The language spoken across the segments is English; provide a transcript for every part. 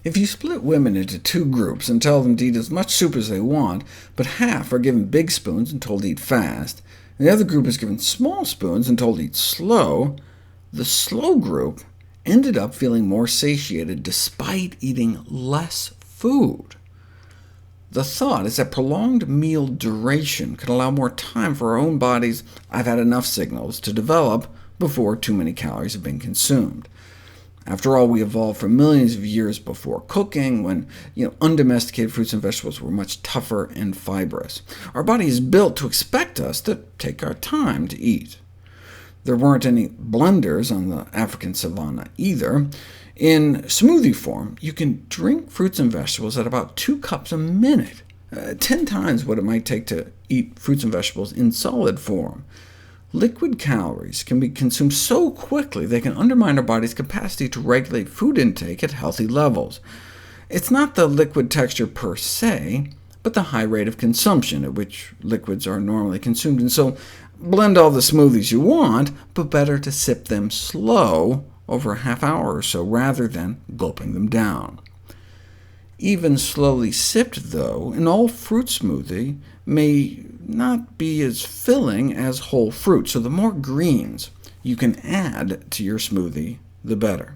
If you split women into two groups and tell them to eat as much soup as they want, but half are given big spoons and told to eat fast, and the other group is given small spoons and told to eat slow, the slow group ended up feeling more satiated despite eating less food. The thought is that prolonged meal duration can allow more time for our own bodies' "I've had enough" signals to develop before too many calories have been consumed. After all, we evolved for millions of years before cooking, when undomesticated fruits and vegetables were much tougher and fibrous. Our body is built to expect us to take our time to eat. There weren't any blenders on the African savanna either. In smoothie form, you can drink fruits and vegetables at about 2 cups a minute, 10 times what it might take to eat fruits and vegetables in solid form. Liquid calories can be consumed so quickly they can undermine our body's capacity to regulate food intake at healthy levels. It's not the liquid texture per se, but the high rate of consumption at which liquids are normally consumed. And so blend all the smoothies you want, but better to sip them slow over a half hour or so, rather than gulping them down. Even slowly sipped, though, an all-fruit smoothie may not be as filling as whole fruit, so the more greens you can add to your smoothie, the better.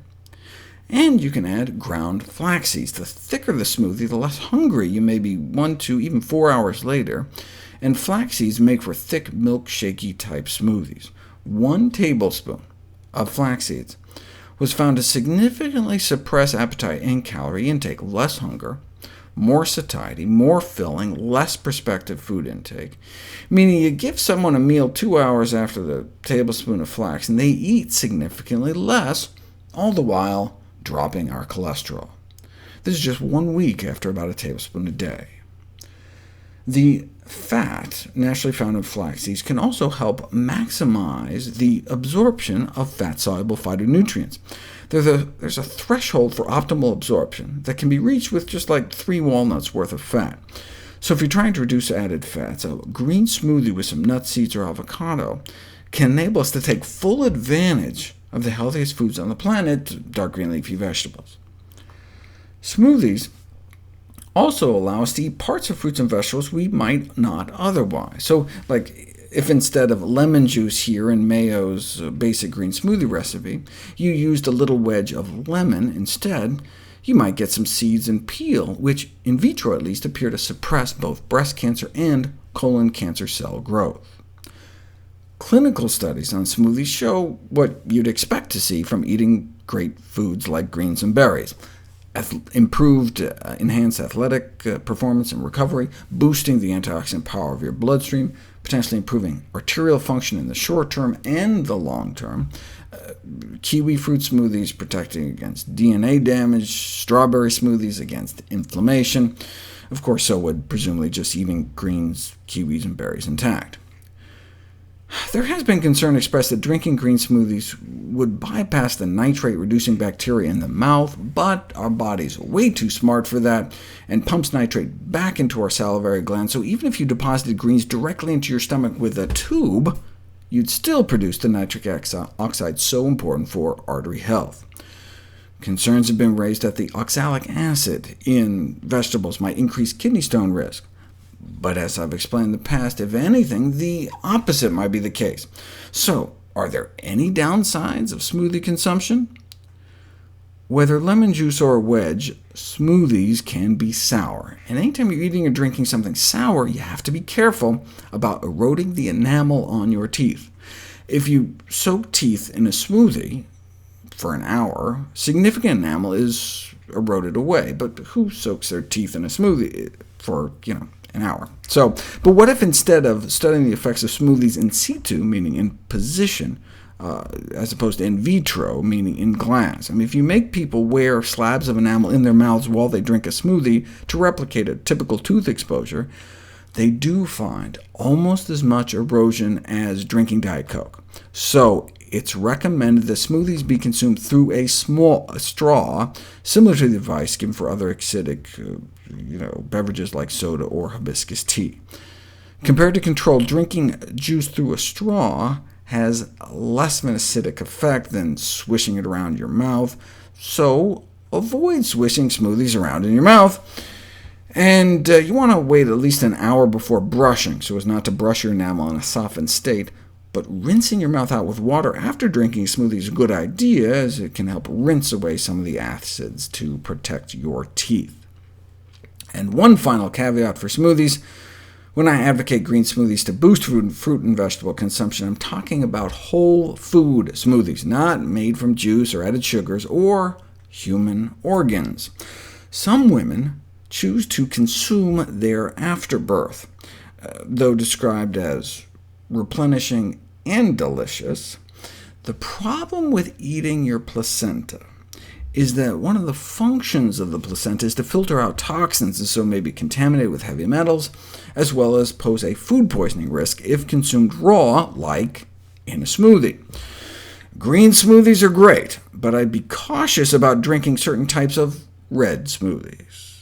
And you can add ground flax seeds. The thicker the smoothie, the less hungry you may be 1 to even 4 hours later, and flax seeds make for thick, milkshakey-type smoothies. 1 tablespoon of flax seeds was found to significantly suppress appetite and calorie intake, less hunger, more satiety, more filling, less prospective food intake, meaning you give someone a meal 2 hours after the tablespoon of flax, and they eat significantly less, all the while dropping our cholesterol. This is just 1 week after about a tablespoon a day. The fat naturally found in flax seeds can also help maximize the absorption of fat-soluble phytonutrients. There's a threshold for optimal absorption that can be reached with just like 3 walnuts worth of fat. So if you're trying to reduce added fats, a green smoothie with some nut seeds or avocado can enable us to take full advantage of the healthiest foods on the planet, dark green leafy vegetables. Smoothies also allow us to eat parts of fruits and vegetables we might not otherwise. So, like if instead of lemon juice here in Mayo's basic green smoothie recipe, you used a little wedge of lemon instead, you might get some seeds and peel, which in vitro at least appear to suppress both breast cancer and colon cancer cell growth. Clinical studies on smoothies show what you'd expect to see from eating great foods like greens and berries: improved, enhanced athletic performance and recovery, boosting the antioxidant power of your bloodstream, potentially improving arterial function in the short term and the long term, kiwi fruit smoothies protecting against DNA damage, strawberry smoothies against inflammation. Of course, so would presumably just eating greens, kiwis, and berries intact. There has been concern expressed that drinking green smoothies would bypass the nitrate-reducing bacteria in the mouth, but our body's way too smart for that, and pumps nitrate back into our salivary glands, so even if you deposited greens directly into your stomach with a tube, you'd still produce the nitric oxide so important for artery health. Concerns have been raised that the oxalic acid in vegetables might increase kidney stone risk. But as I've explained in the past, if anything, the opposite might be the case. So, are there any downsides of smoothie consumption? Whether lemon juice or a wedge, smoothies can be sour, and anytime you're eating or drinking something sour, you have to be careful about eroding the enamel on your teeth. If you soak teeth in a smoothie for an hour, significant enamel is eroded away, but who soaks their teeth in a smoothie for, an hour? But what if instead of studying the effects of smoothies in situ, meaning in position, as opposed to in vitro, meaning in glass? If you make people wear slabs of enamel in their mouths while they drink a smoothie to replicate a typical tooth exposure, they do find almost as much erosion as drinking Diet Coke. So it's recommended that smoothies be consumed through a straw, similar to the advice given for other acidic beverages like soda or hibiscus tea. Compared to control, drinking juice through a straw has less of an acidic effect than swishing it around your mouth, so avoid swishing smoothies around in your mouth. And you want to wait at least an hour before brushing, so as not to brush your enamel in a softened state. But rinsing your mouth out with water after drinking a smoothie is a good idea, as it can help rinse away some of the acids to protect your teeth. And one final caveat for smoothies: when I advocate green smoothies to boost fruit and vegetable consumption, I'm talking about whole food smoothies, not made from juice or added sugars or human organs. Some women choose to consume their afterbirth. Though described as replenishing and delicious, the problem with eating your placenta is that one of the functions of the placenta is to filter out toxins, and so may be contaminated with heavy metals, as well as pose a food poisoning risk if consumed raw, like in a smoothie. Green smoothies are great, but I'd be cautious about drinking certain types of red smoothies.